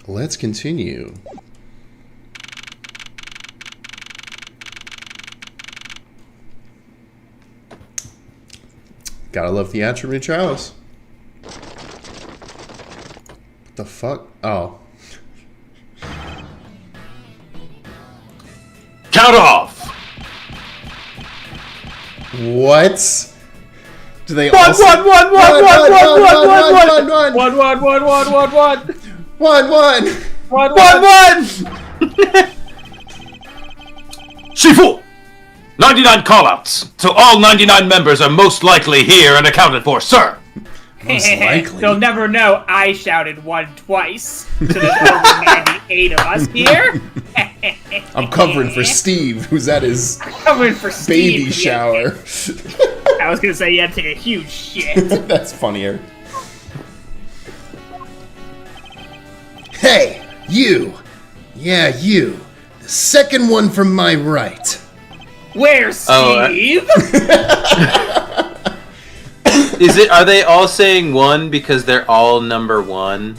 Let's continue. Gotta love Theatrum Neutralis. What the fuck? Oh. Count off! What? Do they One, also... one, one, one, one, one, one, one, one, one, one, one, one, one, one, one, one. one, one. Shifu! 99 callouts to all 99 members are most likely here and accounted for, sir! Most likely. They'll never know I shouted one twice to the over 98 of us here. I'm covering for Steve, who's at his Covering for Steve. baby shower. I was gonna say you had to take a huge shit. That's funnier. Hey, you! Yeah, you. The second one from my right. Where's Steve? Are they all saying one because they're all number one?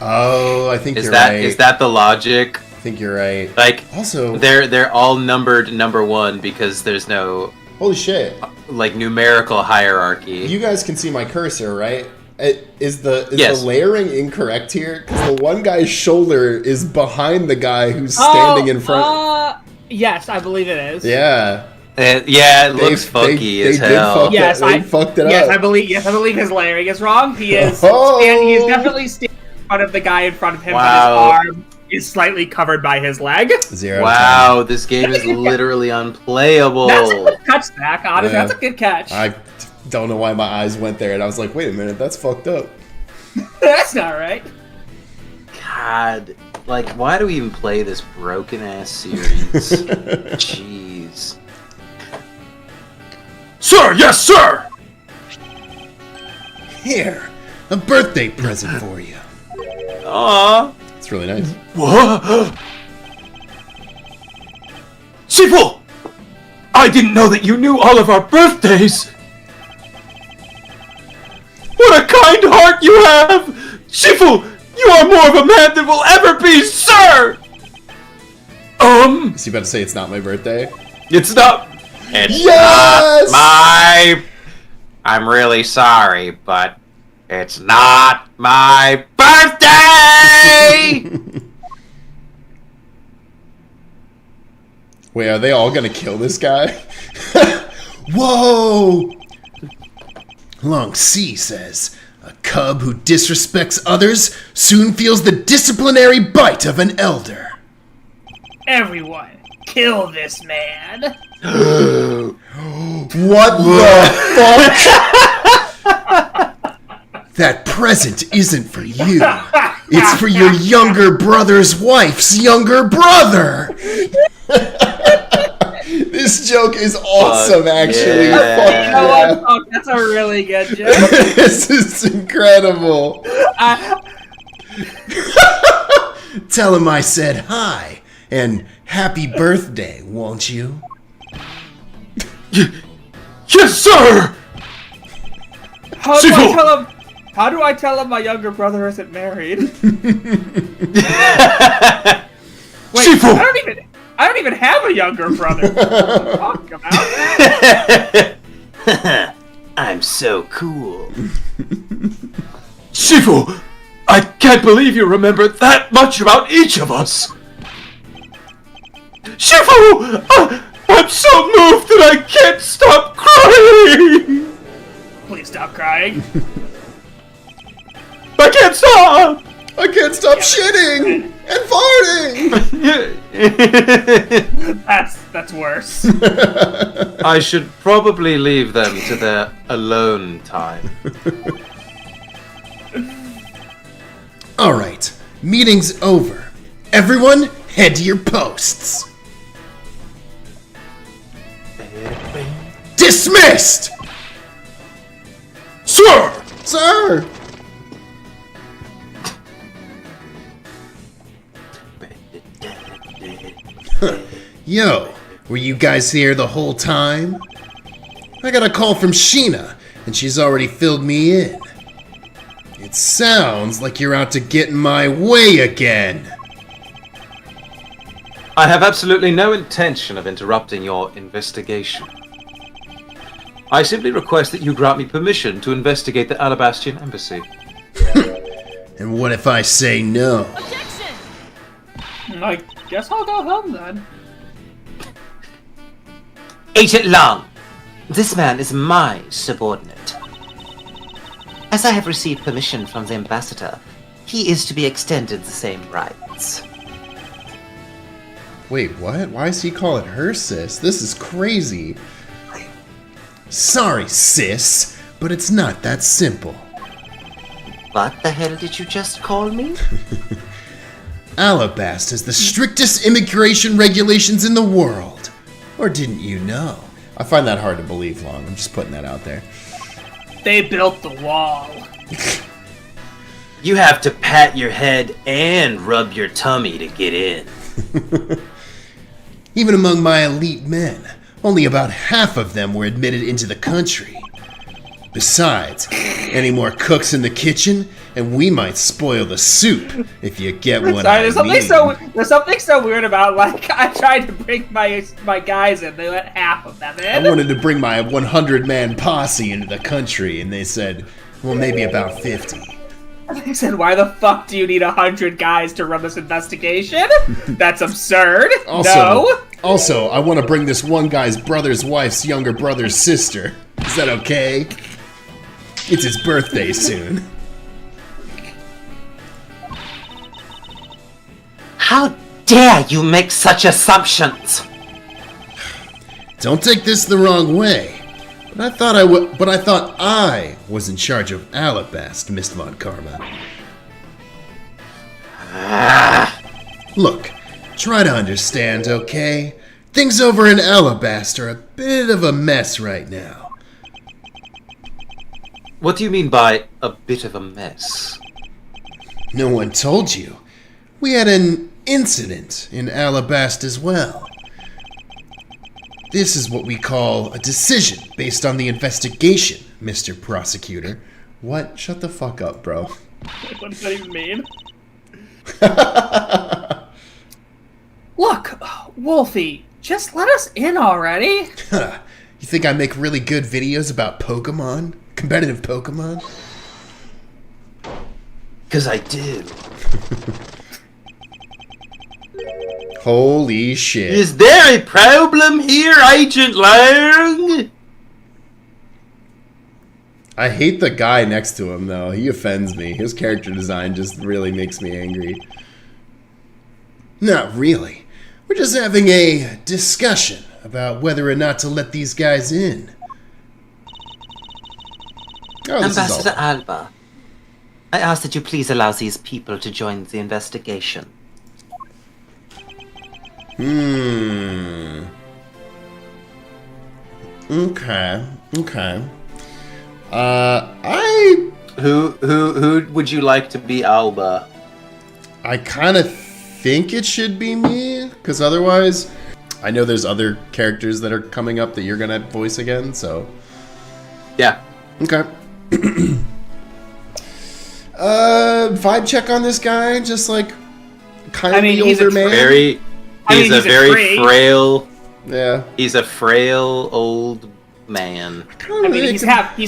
Oh, I think Is you're that right. is that the logic? I think you're right. Like, Also, they're all numbered number one because there's no holy shit. like numerical hierarchy. You guys can see my cursor, right? Is the Yes. layering incorrect here? Because the one guy's shoulder is behind the guy who's standing in front. Yes, I believe it is. Yeah. Yeah, it looks funky as hell. Yes, they fucked it Yes, up. I believe his layering is wrong. He is, Oh. and he is definitely standing in front of the guy in front of him, Wow. but his arm is slightly covered by his leg. 0 Wow, this game is literally unplayable. That's a good catch, honestly. Yeah. That's a good catch. I don't know why my eyes went there, and I was like, wait a minute, that's fucked up. That's not right. God, like, why do we even play this broken ass series? Jeez. Sir, yes, sir. Here, a birthday present for you. Aww. It's really nice. What? Sifu! I didn't know that you knew all of our birthdays! What a kind heart you have! Shifu, you are more of a man than will ever be, sir! Is he about to say it's not my birthday? It's not... It's Yes! not my... I'm really sorry, but it's not my birthday! Wait, are they all gonna kill this guy? Whoa! Long C says, a cub who disrespects others soon feels the disciplinary bite of an elder. Everyone, kill this man. What the fuck? That present isn't for you. It's for your younger brother's wife's younger brother. This joke is awesome, actually. yeah. Fuck You know yeah. what? Oh, that's a really good joke. This is incredible. Tell him I said hi and happy birthday, won't you? Yes, sir! How do I tell him? How do I tell him my younger brother isn't married? Wait, Shifu! I don't even have a younger brother. What are you talking about? I'm so cool. Shifu! I can't believe you remember that much about each of us! Shifu! I'm so moved that I can't stop crying! Please stop crying. I can't stop! I can't stop shitting and farting. That's worse. I should probably leave them to their alone time. All right, meeting's over. Everyone, head to your posts. Dismissed! Sir! Sir! Yo, were you guys here the whole time? I got a call from Shih-Na, and she's already filled me in. It sounds like you're out to get in my way again. I have absolutely no intention of interrupting your investigation. I simply request that you grant me permission to investigate the Alabastian embassy. And what if I say no? I guess I'll go home then. Agent Long, this man is my subordinate. As I have received permission from the ambassador, he is to be extended the same rights. Wait, what? Why is he calling her sis? This is crazy. Sorry, sis, but it's not that simple. What the hell did you just call me? Alabast has the strictest immigration regulations in the world. Or didn't you know? I find that hard to believe, Long. I'm just putting that out there. They built the wall. You have to pat your head and rub your tummy to get in. Even among my elite men, only about half of them were admitted into the country. Besides, any more cooks in the kitchen, and we might spoil the soup, if you get what I mean. There's something so weird about, like, I tried to bring my guys in, they let half of them in. I wanted to bring my 100-man posse into the country, and they said, well, maybe about 50. They said, why the fuck do you need 100 guys to run this investigation? That's absurd. Also, I want to bring this one guy's brother's wife's younger brother's sister. Is that okay? It's his birthday soon. How dare you make such assumptions? Don't take this the wrong way. But I thought I was in charge of Alabast, Miss Von Karma. Look, try to understand, okay? Things over in Alabast are a bit of a mess right now. What do you mean by a bit of a mess? No one told you. We had an incident in Alabast as well. This is what we call a decision based on the investigation, Mr. Prosecutor. What? Shut the fuck up, bro. What does that even mean? Look, Wolfie, just let us in already. You think I make really good videos about Pokemon? Competitive Pokemon? 'Cause I do. Holy shit. Is there a problem here, Agent Lang? I hate the guy next to him, though. He offends me. His character design just really makes me angry. Not really. We're just having a discussion about whether or not to let these guys in. Oh, this Ambassador is all. Alba, I ask that you please allow these people to join the investigation. Okay. Who would you like to be Alba? I kind of think it should be me, because otherwise, I know there's other characters that are coming up that you're gonna voice again. So, Yeah. okay. Vibe check on this guy, just like kind of the he's a older man. He's a very tree. frail. Yeah. He's a frail old man. I mean, he's half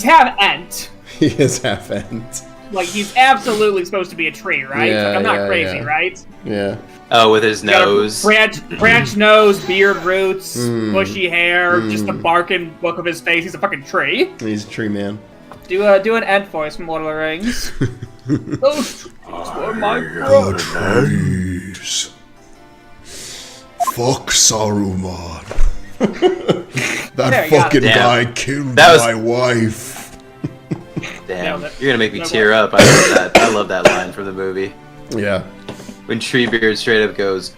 Ent. He is half Ent. Like, he's absolutely supposed to be a tree, right? Yeah, Like, I'm not yeah, crazy, yeah. right? Yeah. Oh, with his He's got a nose. branch nose, beard roots, bushy hair, just the bark and look of his face. He's a fucking tree. He's a tree man. Do an Ent voice from Lord of the Rings. Those trees were my brother. Trees. Fuck Saruman. There, That you got fucking it. guy killed That was- my wife. Damn, Nailed it. you're gonna make me tear up. I love that. I love that line from the movie Yeah. when Treebeard straight up goes,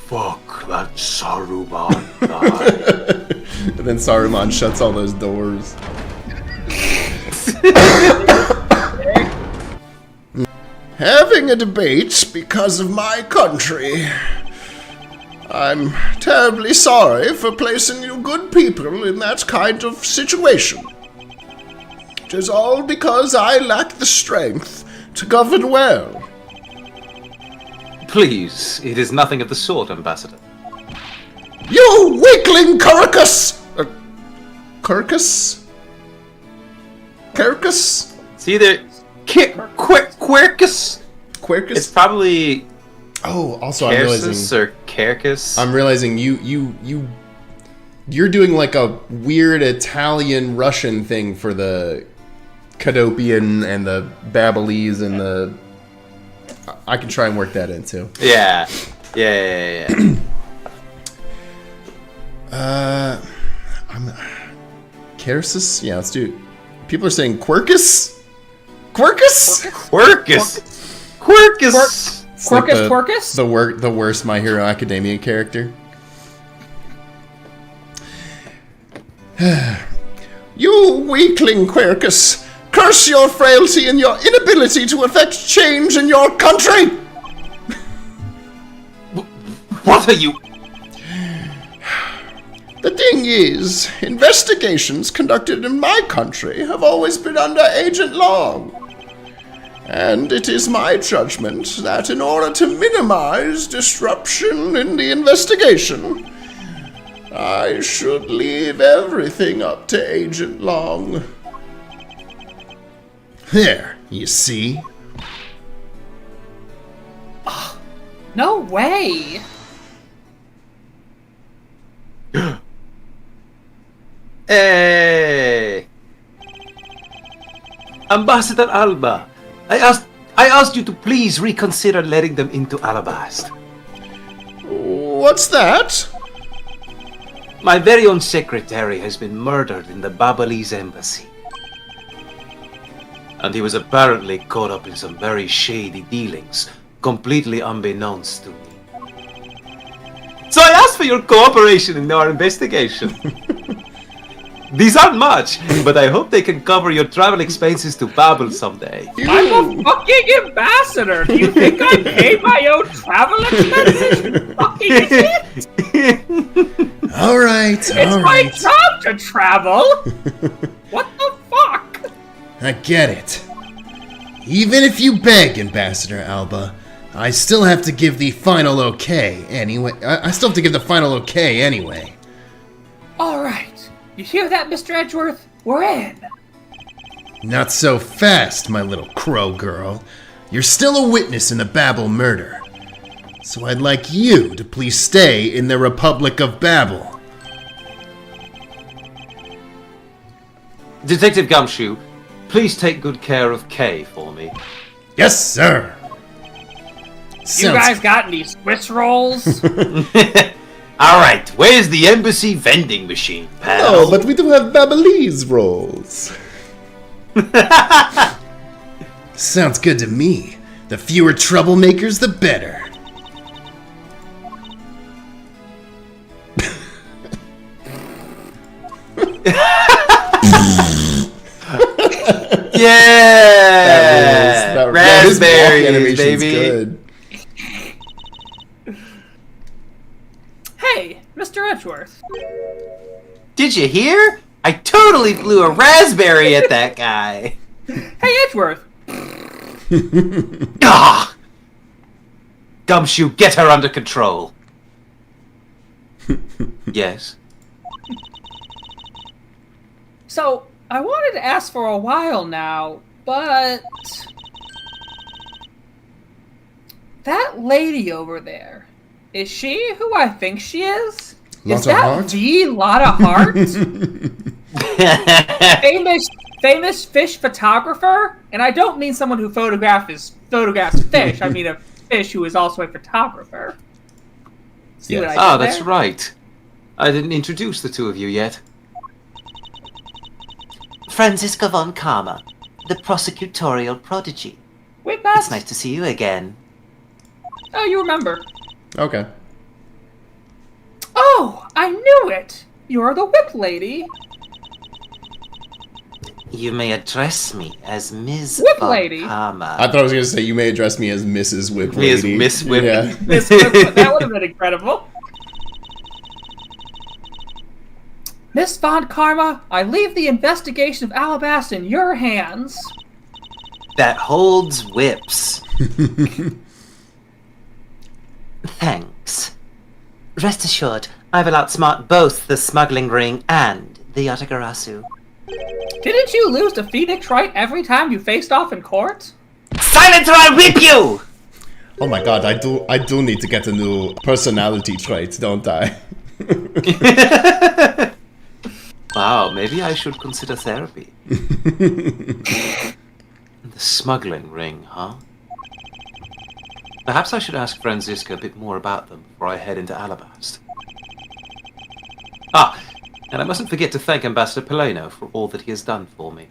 "Fuck that Saruman guy." And then Saruman shuts all those doors. Having a debate because of my country. I'm terribly sorry for placing you good people in that kind of situation. It is all because I lack the strength to govern well. Please, it is nothing of the sort, Ambassador. You weakling Caracus! Caracus? Caracus? It's either Quercus. Quercus? It's probably Oh, also I'm Carcus realizing or Carcus. I'm realizing you're doing like a weird Italian Russian thing for the Cadopian and the Babylese and the I can try and work that in too. Yeah. I'm Carsus? Yeah, let's do it. People are saying Quercus? Quercus? Quercus. Quercus. It's like Quercus? the worst My Hero Academia character. You weakling Quercus! Curse your frailty and your inability to effect change in your country! What are you? The thing is, investigations conducted in my country have always been under Agent Long. And it is my judgment that in order to minimize disruption in the investigation, I should leave everything up to Agent Long. There, you see? No way. Hey, Ambassador Alba, I asked you to please reconsider letting them into Alabast. What's that? My very own secretary has been murdered in the Babylese embassy. And he was apparently caught up in some very shady dealings, completely unbeknownst to me. So I asked for your cooperation in our investigation. These aren't much, but I hope they can cover your travel expenses to Babel someday. I'm a fucking ambassador. Do you think I pay my own travel expenses? You fucking idiot. All right, It's all my right. job to travel. What the fuck? I get it. Even if you beg, Ambassador Alba, I still have to give the final okay anyway. I still have to give the final okay anyway. All right. You hear that, Mr. Edgeworth? We're in. Not so fast, my little crow girl. You're still a witness in the Babel murder. So I'd like you to please stay in the Republic of Babel. Detective Gumshoe, please take good care of Kay for me. Yes, sir. You guys got any Swiss rolls? Alright, where's the embassy vending machine, pal? Oh, but we do have Babylese rolls. Sounds good to me. The fewer troublemakers, the better. Yeah! That Raspberries, his walk animation's baby! good. Hey, Mr. Edgeworth. Did you hear? I totally blew a raspberry at that guy! Hey, Edgeworth. Ah! Gumshoe, get her under control. Yes? So, I wanted to ask for a while now, but... that lady over there, is she who I think she is? Is Lotta that Hart? the Lotta Hart? famous fish photographer? And I don't mean someone who photographs fish. I mean a fish who is also a photographer. See what I did Ah, that's there? right. I didn't introduce the two of you yet. Franziska von Karma, the prosecutorial prodigy. Wait, Matt. It's nice to see you again. Oh, you remember. Okay. Oh, I knew it! You're the whip lady. You may address me as Ms. Whip von lady? Karma. I thought I was going to say you may address me as Mrs. Whip Me as Lady. Miss Whip. Yeah. Miss Whip, that would have been incredible. Miss Von Karma, I leave the investigation of Alabasta in your hands. That holds whips. Thanks. Rest assured, I will outsmart both the smuggling ring and the Yatagarasu. Didn't you lose to Phoenix Wright every time you faced off in court? Silence or I'll whip you! Oh my god, I do need to get a new personality trait, don't I? Wow, maybe I should consider therapy. The smuggling ring, huh? Perhaps I should ask Franziska a bit more about them before I head into Alabast. Ah, and I mustn't forget to thank Ambassador Poleno for all that he has done for me.